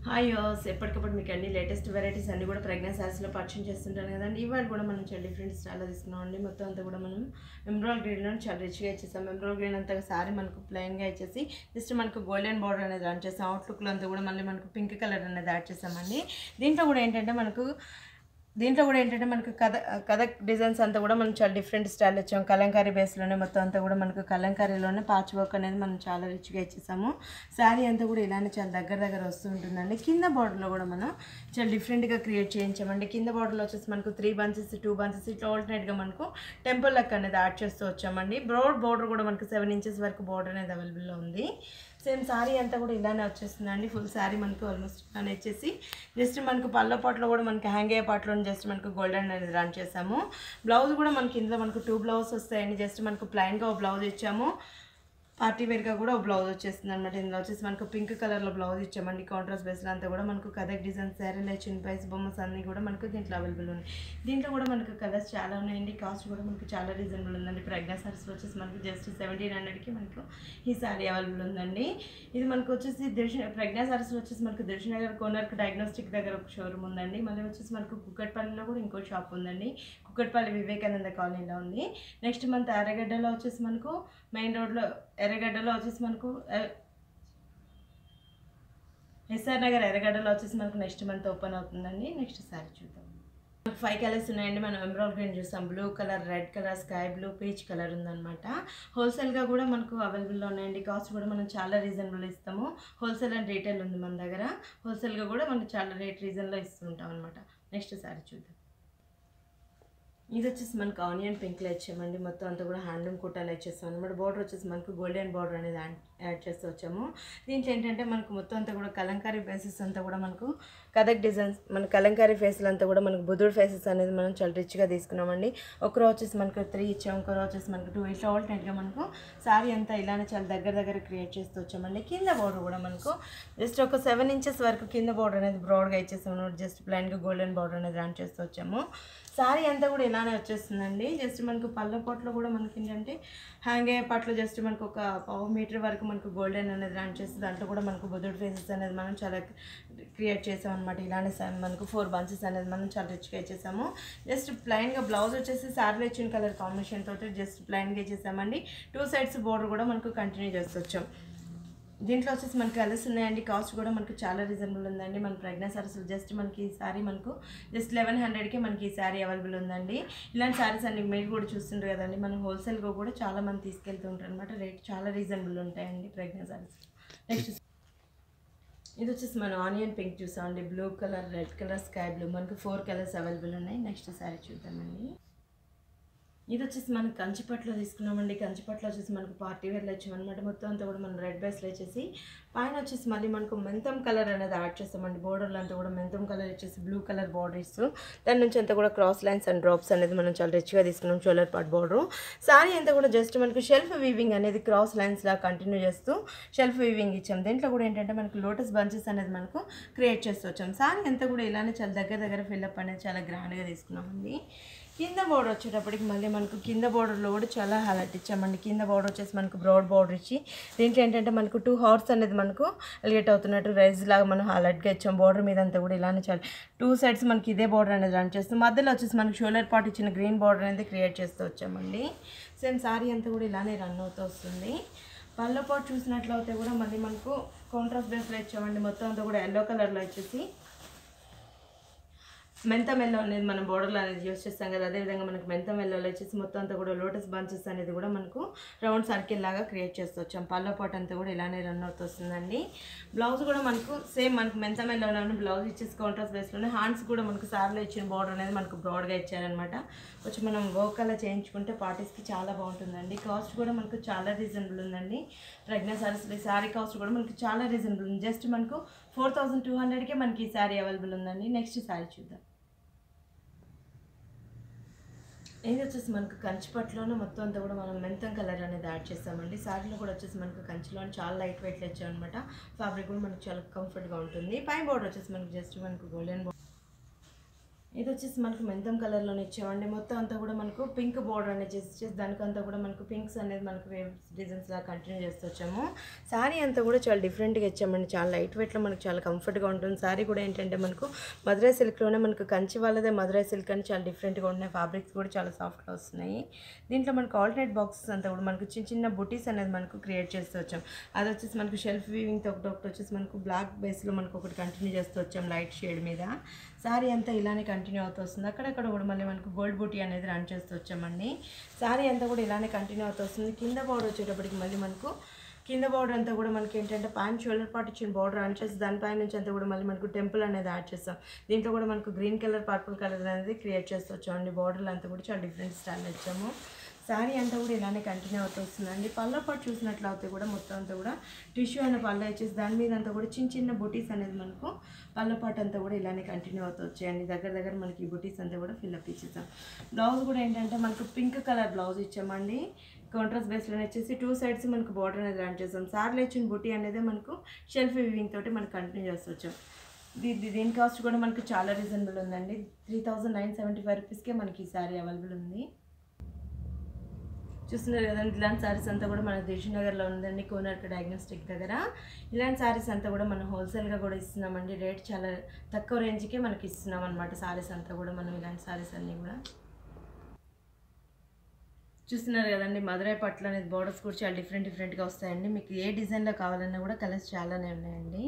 Hi యోస్ ఎప్పటికప్పుడు మీకు అన్ని లేటెస్ట్ వెరైటీస్ అన్ని కూడా ప్రెగ్నెన్సీ సారీస్లో పర్చేస్ చేస్తుంటాను కదండి. ఇవాళ కూడా మనం చాలా డిఫరెంట్ స్టైల్లో తీసుకున్నామండి. మొత్తం అంతా కూడా మనం ఎంబ్రాయిడరీ గ్రీన్లో చాలా రిచ్గా ఇచ్చేసాం. ఎంబ్రాయిడరీ గ్రీన్ అంతా సారీ మనకు ప్లెయిన్గా ఇచ్చేసి జస్ట్ మనకు గోల్డెన్ బార్డర్ అనేది యాడ్ చేసాం. అవుట్లుక్లో అంతా కూడా మళ్ళీ మనకు పింక్ కలర్ అనేది యాడ్ చేసామండి. దీంట్లో కూడా ఏంటంటే మనకు కథక్ డిజైన్స్ అంతా కూడా మనం చాలా డిఫరెంట్ స్టైల్ ఇచ్చాము. కలంకారీ బేస్లోనే మొత్తం అంతా కూడా మనకు కలంకారీలోనే పాచ్ వర్క్ అనేది మనం చాలా రిచ్గా ఇచ్చేసాము. శారీ అంతా కూడా ఇలానే చాలా దగ్గర వస్తూ ఉంటుందండి. కింద బార్డర్లో కూడా మనం చాలా డిఫరెంట్గా క్రియేట్ చేయించామండి. కింద బార్డర్లో వచ్చేసి మనకు 3 బంచెస్ 2 బంచెస్ ఇట్లా ఆల్టర్నేట్గా మనకు టెంపుల్ లక్ అనేది యాడ్ చేస్తూ వచ్చామండి. బ్రాడ్ బార్డర్ కూడా మనకు 7 ఇంచెస్ వరకు బార్డర్ అనేది అవైలబుల్లో ఉంది. సేమ్ శారీ అంతా కూడా ఇలానే వచ్చేస్తుందండి. ఫుల్ శారీ మనకు ఆల్మోస్ట్ ఇలానే వచ్చేసి జస్ట్ మనకు పళ్ళ పాటలో కూడా మనకి హ్యాంగ్ అయ్యే పాటలో జస్ట్ మనకు గోల్డెన్ అనేది రన్ చేసాము. బ్లౌజ్ కూడా మనకి ఇందులో మనకు 2 బ్లౌజ్ వస్తాయండి. జస్ట్ మనకు ప్లెయిన్గా ఒక బ్లౌజ్ ఇచ్చాము. పార్టీ వేర్గా కూడా ఒక బ్లౌజ్ వచ్చేస్తుంది అనమాట. ఇందులో వచ్చేసి మనకు పింక్ కలర్లో బ్లౌజ్ ఇచ్చామండి. కాంట్రాస్ట్ బేస్లో అంతా కూడా మనకు కథక్ డిజైన్ శారీలో చిన్న పైస్ బొమ్మస్ అన్నీ కూడా మనకు దీంట్లో అవైలబుల్ ఉన్నాయి. దీంట్లో కూడా మనకు కలర్స్ చాలా ఉన్నాయండి. కాస్ట్ కూడా మనకు చాలా రీజనబుల్ ఉందండి. ప్రెగ్నెన్సీ సారీస్లో వచ్చేసి మనకు జస్ట్ 1700కి మనకు ఈ శారీ అవైలబుల్ ఉందండి. ఇది మనకు వచ్చేసి ప్రెగ్నెన్సీ సారీస్లో వచ్చేసి మనకు దిల్షుఖ్నగర్ కోనర్క్ డయాగ్నోస్టిక్ దగ్గర ఒక షోరూమ్ ఉందండి. మళ్ళీ వచ్చేసి మనకు కుక్కట్పల్లిలో కూడా ఇంకో షాప్ ఉందండి. కుక్కట్పల్లి వివేకానంద కాలనీలో ఉంది. నెక్స్ట్ మంత్ ఎర్రగడ్డలో వచ్చేసి మనకు మెయిన్ రోడ్లో ఎర్రగడ్డలో వచ్చేసి మనకు ఎస్ఆర్ నగర్ ఎర్రగడ్డలో వచ్చేసి మనకు నెక్స్ట్ మంత్ ఓపెన్ అవుతుందండి. నెక్స్ట్ సారీ చూద్దాం. మనకు 5 కలర్స్ ఉన్నాయండి. మనం ఎంబ్రాయిడరీ గ్రీన్ చూస్తాం, blue colour, red colour, sky blue, peach colour ఉందన్నమాట. హోల్సేల్గా కూడా మనకు అవైలబుల్లో ఉన్నాయండి. కాస్ట్ కూడా మనం చాలా రీజనబుల్ ఇస్తాము. హోల్సేల్ అండ్ రీటైల్ ఉంది మన దగ్గర. హోల్సేల్గా కూడా మనకు చాలా రేట్ రీజన్లో ఇస్తుంటాం అనమాట. నెక్స్ట్ సారీ చూద్దాం. ఇది వచ్చేసి మనకు ఆనియన్ పింక్లో ఇచ్చామండి. మొత్తం అంతా కూడా హ్యాండ్లూమ్ కుట్టాలు ఇచ్చేస్తాం అనమాట. బార్డర్ వచ్చేసి మనకు గోల్డెన్ బార్డర్ అనేది యాడ్ చేస్తూ వచ్చాము. దీంట్లో ఏంటంటే మనకు మొత్తం అంతా కూడా కలంకారీ ఫేసెస్ అంతా కూడా మనకు కథక్ డిజైన్స్ మన కలంకారీ ఫేస్లు అంతా కూడా మనకు బుద్ధుడు ఫేసెస్ అనేది మనం చాలా రిచ్గా తీసుకున్నామండి. ఒకరో వచ్చేసి మనకు 3 ఇచ్చాము, ఒకరో వచ్చేసి మనకు 2 ఇట్లా ఆల్టర్నేట్గా మనకు శారీ అంతా ఇలానే చాలా దగ్గర క్రియేట్ చేస్తూ వచ్చామండి. కింద బార్డర్ కూడా మనకు జస్ట్ ఒక 7 ఇంచెస్ వరకు కింద బార్డర్ అనేది బ్రాడ్గా ఇచ్చేసాము. జస్ట్ ప్లెయిన్గా గోల్డెన్ బార్డర్ అనేది రన్ చేస్తూ వచ్చాము. శారీ అంతా కూడా ఇలానే వచ్చేస్తుందండి. జస్ట్ మనకు పళ్ళ పాటలో కూడా మనకి ఏంటంటే హ్యాంగ్ అయ్యే పాటలో జస్ట్ మనకు ఒక 1/2 మీటర్ వరకు మనకు గోల్డెన్ అనేది రన్ చేస్తుంది. దాంట్లో కూడా మనకు బుద్ధుడు ఫేసెస్ అనేది మనం చాలా క్రియేట్ చేసాం అనమాట. ఇలానే మనకు 4 బంచెస్ అనేది మనం చాలా రిచ్గా ఇచ్చేసాము. జస్ట్ ప్లెయిన్గా బ్లౌజ్ వచ్చేసి శారీలో ఇచ్చిన కలర్ కాంబినేషన్ తోటి జస్ట్ ప్లెయిన్గా ఇచ్చేసామండి. 2 సైడ్స్ బోర్డర్ కూడా మనకు కంటిన్యూ చేస్తూ వచ్చాం. దీంట్లో వచ్చేసి మనకి కలర్స్ ఉన్నాయండి. కాస్ట్ కూడా మనకు చాలా రీజనబుల్ ఉందండి. మన ప్రెగ్నెన్సీ సారీస్ జస్ట్ మనకి ఈ శారీ మనకు జస్ట్ 1100కి మనకి ఈ శారీ అవైలబుల్ ఉందండి. ఇలాంటి శారీస్ అన్ని మీరు కూడా చూస్తుంటారు కదండి. మనం హోల్సేల్గా కూడా చాలా మంది తీసుకెళ్తూ ఉంటారు అనమాట. రేట్ చాలా రీజనబుల్ ఉంటాయండి ప్రెగ్నెన్సీ సారీస్. నెక్స్ట్ ఇది వచ్చేసి మనం ఆనియన్ పింక్ చూసామండి. Blue colour, red colour, sky blue మనకు 4 కలర్స్ అవైలబుల్ ఉన్నాయి. నెక్స్ట్ శారీ చూద్దామండి. ఇది వచ్చేసి మనం కంచిపట్లో తీసుకున్నామండి. కంచిపట్లో వచ్చేసి మనకు పార్టీ వేర్లో వచ్చామన్నమాట. మొత్తం అంతా కూడా మనం రెడ్ బేస్లో వచ్చేసి పైన వచ్చేసి మళ్ళీ మనకు మెంతం కలర్ అనేది యాడ్ చేస్తామండి. బోర్డర్లో అంతా కూడా మెంతం కలర్ వచ్చేసి బ్లూ కలర్ బార్డర్స్, దాని నుంచి అంతా కూడా క్రాస్ లైన్స్ అండ్ డ్రాప్స్ అనేది మనం చాలా రిచ్గా తీసుకున్నాం. షోల్డర్ పార్ట్ బార్డర్ శారీ అంతా కూడా జస్ట్ మనకు షెల్ఫ్ వీవింగ్ అనేది క్రాస్ లైన్స్ లా కంటిన్యూ చేస్తూ షెల్ఫ్ వీవింగ్ ఇచ్చాం. దీంట్లో కూడా ఏంటంటే మనకు లోటస్ బంచెస్ అనేది మనకు క్రియేట్ చేస్తూ వచ్చాం. శారీ అంతా కూడా ఇలానే చాలా దగ్గర ఫిల్అప్ అనేది చాలా గ్రాండ్గా తీసుకున్నామండి. కింద బోర్డర్ వచ్చేటప్పటికి మళ్ళీ మనకు కింద బోర్డర్లో కూడా చాలా హైలైట్ ఇచ్చామండి. కింద బోర్డర్ వచ్చేసి మనకు బ్రాడ్ బోర్డర్ ఇచ్చి దీంట్లో ఏంటంటే మనకు 2 హార్ట్స్ అనేది మనకు ఎలిగేట్ అవుతున్నట్టు రైజ్ లాగా మనం హైలైట్గా ఇచ్చాం. బోర్డర్ మీద అంతా కూడా ఇలానే చాలా 2 సైడ్స్ మనకి ఇదే బోర్డర్ అనేది రన్ చేస్తాం. మధ్యలో వచ్చేసి మనకు షోల్డర్ పార్ట్ ఇచ్చిన గ్రీన్ బోర్డర్ అనేది క్రియేట్ చేస్తూ వచ్చామండి. సేమ్ శారీ అంతా కూడా ఇలానే రన్ అవుతూ వస్తుంది. పళ్ళ పాటు చూసినట్లయితే కూడా మళ్ళీ మనకు కాంట్రాస్ట్ బేస్లో ఇచ్చామండి. మొత్తం అంతా కూడా ఎల్లో కలర్లో వచ్చేసి మెంతం ఎల్లో అనేది మనం బోర్డర్లో అనేది యూస్ చేస్తాం కదా. అదేవిధంగా మనకు మెంతం ఎల్లోలో వచ్చేసి మొత్తం అంతా కూడా లోటస్ బంచెస్ అనేది కూడా మనకు రౌండ్ సర్కిల్ లాగా క్రియేట్ చేస్తూ వచ్చాం. పళ్ళ పాటు అంతా కూడా ఇలానే రన్ అవుతూ వస్తుందండి. బ్లౌజ్ కూడా మనకు సేమ్ మనకు మెంతం ఎల్లోనే బ్లౌజ్ ఇచ్చేసి కాంట్రాస్ట్ బేస్లోనే హ్యాండ్స్ కూడా మనకు సార్లో ఇచ్చిన బోర్డర్ అనేది మనకు బ్రాడ్గా ఇచ్చారనమాట. కొంచెం మనం వర్క్ అలా చేయించుకుంటే పార్టీస్కి చాలా బాగుంటుందండి. కాస్ట్ కూడా మనకు చాలా రీజనబుల్ ఉందండి. ప్రెగ్నెన్సీ సారీస్ శారీ కాస్ట్ కూడా మనకు చాలా రీజనబుల్ ఉంది. జస్ట్ మనకు 4200కే మనకి ఈ శారీ అవైలబుల్ ఉందండి. నెక్స్ట్ శారీ చూద్దాం. ఇది వచ్చేసి మనకు కంచిపట్లోనే మొత్తం అంతా కూడా మనం మెంతం కలర్ అనేది యాడ్ చేస్తామండి. శారీలో కూడా వచ్చేసి మనకు కంచిలో చాలా లైట్ వెయిట్లో ఇచ్చామన్నమాట. ఫ్యాబ్రిక్ కూడా మనకు చాలా కంఫర్ట్గా ఉంటుంది. పై బోర్డర్ వచ్చేసి మనకు జస్ట్ మనకు గోల్డెన్ బోర్డర్ ఇది వచ్చేసి మనకు మెంతం కలర్లోనే ఇచ్చామండి. మొత్తం అంతా కూడా మనకు పింక్ బోర్డర్ అనేది చేసి దానికంతా కూడా మనకు పింక్స్ అనేది మనకు వేవ్ డిజైన్స్ లాగా కంటిన్యూ చేస్తూ వచ్చాము. శారీ అంతా కూడా చాలా డిఫరెంట్గా ఇచ్చామండి. చాలా లైట్ వెయిట్లో మనకు చాలా కంఫర్ట్గా ఉంటుంది. శారీ కూడా ఏంటంటే మనకు మధురై సిల్క్లోనే మనకు కంచి వాళ్ళదే మధురై సిల్క్ అని చాలా డిఫరెంట్గా ఉన్నాయి. ఫ్యాబ్రిక్స్ కూడా చాలా సాఫ్ట్గా వస్తున్నాయి. దీంట్లో మనకు ఆల్టర్నేట్ బాక్సెస్ అంతా కూడా మనకు చిన్న చిన్న బుటీస్ అనేది మనకు క్రియేట్ చేస్తూ వచ్చాం. అది వచ్చేసి మనకు షెల్ఫ్ వీవింగ్తో ఒకటి వచ్చేసి మనకు బ్లాక్ బేస్లో మనకు ఒకటి కంటిన్యూ చేస్తూ వచ్చాం లైట్ షేడ్ మీద. శారీ అంతా ఇలానే కంటిన్యూ అవుతూ వస్తుంది. అక్కడక్కడ కూడా మళ్ళీ మనకు గోల్డ్ బూటీ అనేది రన్ చేస్తూ వచ్చామండి. శారీ అంతా కూడా ఇలానే కంటిన్యూ అవుతూ వస్తుంది. కింద బార్డర్ వచ్చేటప్పటికి మళ్ళీ మనకు కింద బార్డర్ అంతా కూడా మనకి ఏంటంటే ప్యాంట్ షోల్డర్ పార్ట్ ఇచ్చిన బార్డర్ రన్ చేసి దానిపై నుంచి అంతా కూడా మళ్ళీ మనకు టెంపుల్ అనేది యాడ్ చేస్తాం. దీంట్లో కూడా మనకు గ్రీన్ కలర్ పర్పుల్ కలర్ అనేది క్రియేట్ చేస్తూ వచ్చామండి. బార్డర్లు అంతా కూడా చాలా డిఫరెంట్ స్టైల్ ఇచ్చాము. శారీ అంతా కూడా ఇలానే కంటిన్యూ అవుతూ వస్తుందండి. పళ్ళ పాటు చూసినట్లయితే కూడా మొత్తం అంతా కూడా టిష్యూ అనే పళ్ళ ఇచ్చేసి దాని మీద అంతా కూడా చిన్న చిన్న బుటీస్ అనేది మనకు పళ్ళ పాటు అంతా కూడా ఇలానే కంటిన్యూ అవుతూ వచ్చాయండి. దగ్గర మనకి ఈ బుటీస్ అంతా కూడా ఫిల్అప్ ఇచ్చేసాం. బ్లౌజ్ కూడా ఏంటంటే మనకు పింక్ కలర్ బ్లౌజ్ ఇచ్చామండి. కాంట్రాస్ట్ బేస్లో వచ్చేసి 2 సైడ్స్ మనకు బార్డర్ అనేది రన్ చేస్తాం. శారీలో ఇచ్చిన బుటీ అనేది మనకు షెల్ఫ్ వీవింగ్ తోటి మనకు కంటిన్యూ చేస్తూ వచ్చాం. దీని కాస్ట్ కూడా మనకు చాలా రీజనబుల్ ఉందండి. 3975 రూపీస్కే మనకి ఈ శారీ అవైలబుల్ ఉంది. చూస్తున్నారు కదండి. ఇలాంటి శారీస్ అంతా కూడా మన దిల్షుక్నగర్లో ఉందండి, కోనార్క్ డయాగ్నోస్టిక్ దగ్గర. ఇలాంటి శారీస్ అంతా కూడా మనం హోల్సేల్గా కూడా ఇస్తున్నామండి. రేట్ చాలా తక్కువ రేంజ్కే మనకి ఇస్తున్నాం అనమాట. శారీస్ అంతా కూడా మనం ఇలాంటి శారీస్ అన్నీ కూడా చూస్తున్నారు కదండి. మధురై పట్లు అనేది బోర్డర్స్ కూడా చాలా డిఫరెంట్గా వస్తాయండి. మీకు ఏ డిజైన్లో కావాలన్నా కూడా కలర్స్ చాలానే ఉన్నాయండి.